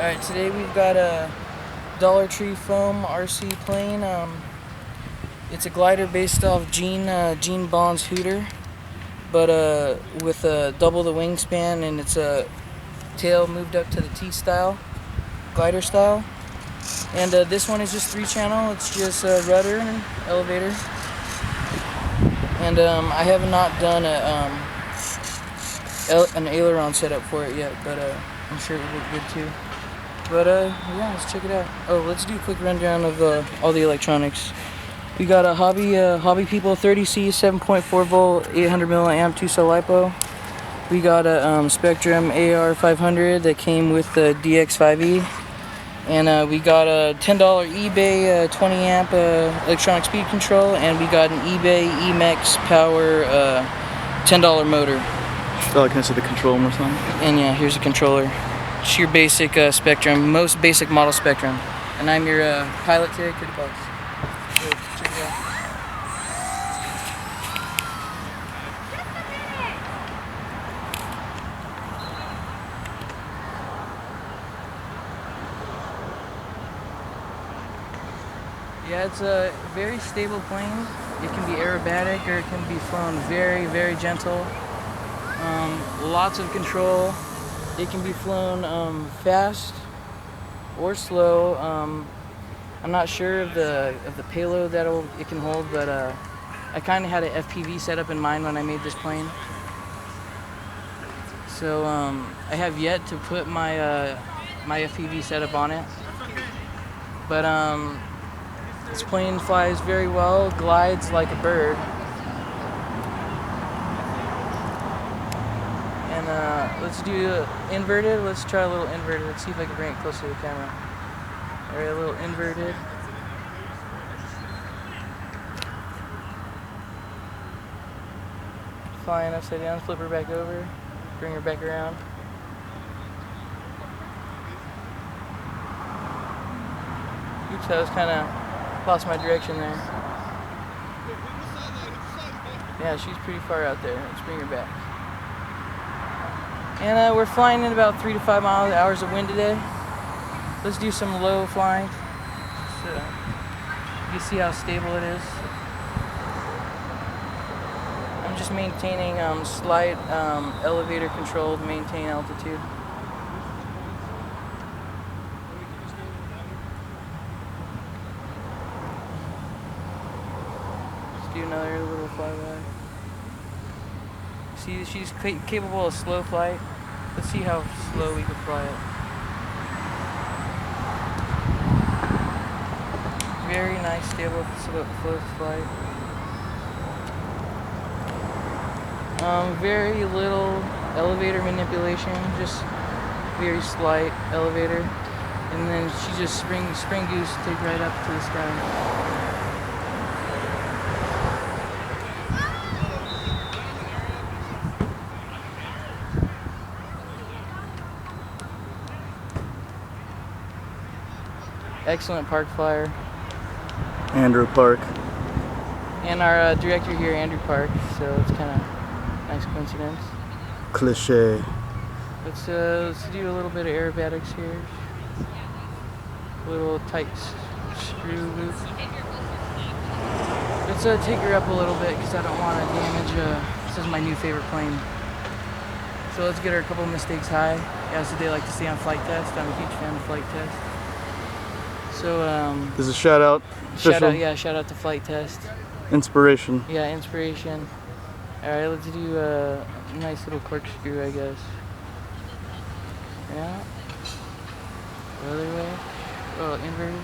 Alright, today we've got a Dollar Tree foam RC plane. It's a glider based off Gene Bond's hooter, but with double the wingspan, and it's a tail moved up to the T-style, glider style. And this one is just 3-channel. It's just a rudder and elevator. And I have not done an aileron setup for it yet, but I'm sure it will look good too. But yeah, let's check it out. Oh, let's do a quick rundown of all the electronics. We got a Hobby People 30C 7.4 volt 800 milliamp 2-cell LiPo. We got a Spectrum AR 500 that came with the DX5E, and we got a $10 eBay 20 amp electronic speed control, and we got an eBay Emax Power $10 motor. Oh, can I see the control one more time? And yeah, here's a controller. It's your basic Spectrum, most basic model Spectrum. And I'm your pilot today, Cody Boss. So, check it out. Yeah, it's a very stable plane. It can be aerobatic or it can be flown very, very gentle. Lots of control. It can be flown fast or slow. I'm not sure of the payload that it can hold, but I kind of had an FPV setup in mind when I made this plane. So I have yet to put my my FPV setup on it, but this plane flies very well, glides like a bird. And let's do inverted. Let's try a little inverted. Let's see if I can bring it closer to the camera. Alright, a little inverted. Flying upside down, flip her back over, bring her back around. Oops, I was kind of lost my direction there. Yeah, she's pretty far out there. Let's bring her back. And we're flying in about 3 to 5 hours of wind today. Let's do some low flying. So you see how stable it is. I'm just maintaining slight elevator control to maintain altitude. Let's do another little flyby. See, she's capable of slow flight. Let's see how slow we can fly it. Very nice, stable, slow flight. Very little elevator manipulation, just very slight elevator, and then she just spring goose, take right up to the sky. Excellent park flyer. Andrew Park. And our director here, Andrew Park, so it's kind of nice coincidence. Cliche. Let's do a little bit of aerobatics here. A little tight screw loop. Let's take her up a little bit because I don't want to damage, this is my new favorite plane. So let's get her a couple mistakes high. Yeah, so they like to see on flight test. I'm a huge fan of flight test. So this is a shout out. Shout out to flight test. Inspiration. Yeah, inspiration. Alright, let's do a nice little corkscrew, I guess. Yeah. Other way. Oh, inverted.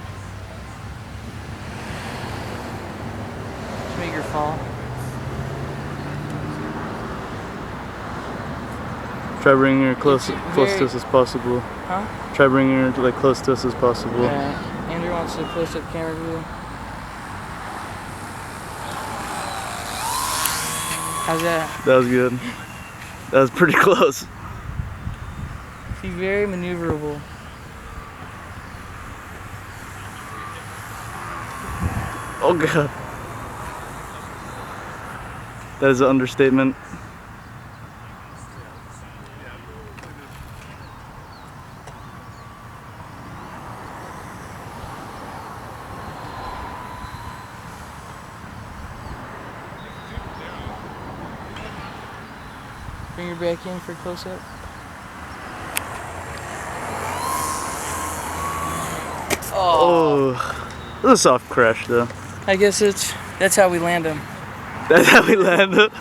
Just make her fall. Try bringing her close to us as possible. Huh? Try bringing her to like close to us as possible. Yeah. Andrew wants to close up camera view. How's that? That was good. That was pretty close. She's very maneuverable. Oh god. That is an understatement. Bring her back in for close up. Oh, it was a soft crash though. I guess that's how we land them. That's how we landed.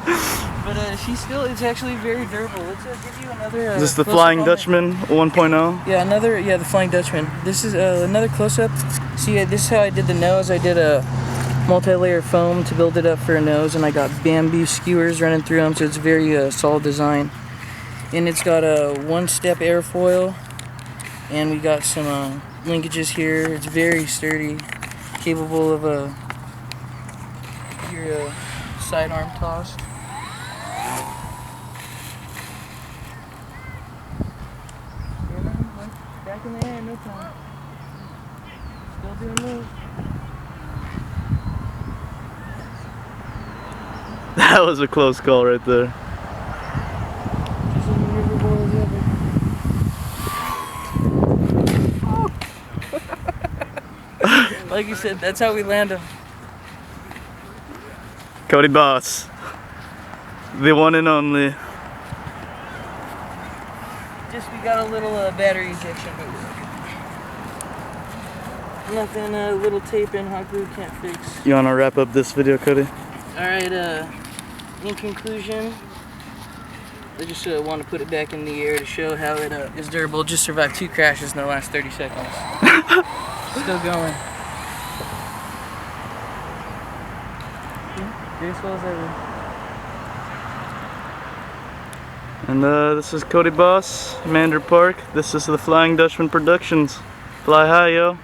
But it's actually very durable. Let's give you another. Is this the close-up Flying on Dutchman 1.0? Yeah, the Flying Dutchman. This is another close-up. See, this is how I did the nose. I did a multi-layer foam to build it up for a nose, and I got bamboo skewers running through them, so it's very solid design. And it's got a one-step airfoil, and we got some linkages here. It's very sturdy, capable of your sidearm tossed. Back in the air, no time. Still doing moves. That was a close call right there. Just as maneuverable as ever. Like you said, that's how we land them. Cody Boss, the one and only. Just we got a little battery ejection, but nothing little tape and hot glue can't fix. You wanna wrap up this video, Cody? Alright, in conclusion, I just want to put it back in the air to show how it is durable. Just survived 2 crashes in the last 30 seconds. Still going. Graceful as ever. And this is Cody Boss, Mander Park. This is the Flying Dutchman Productions. Fly high, yo.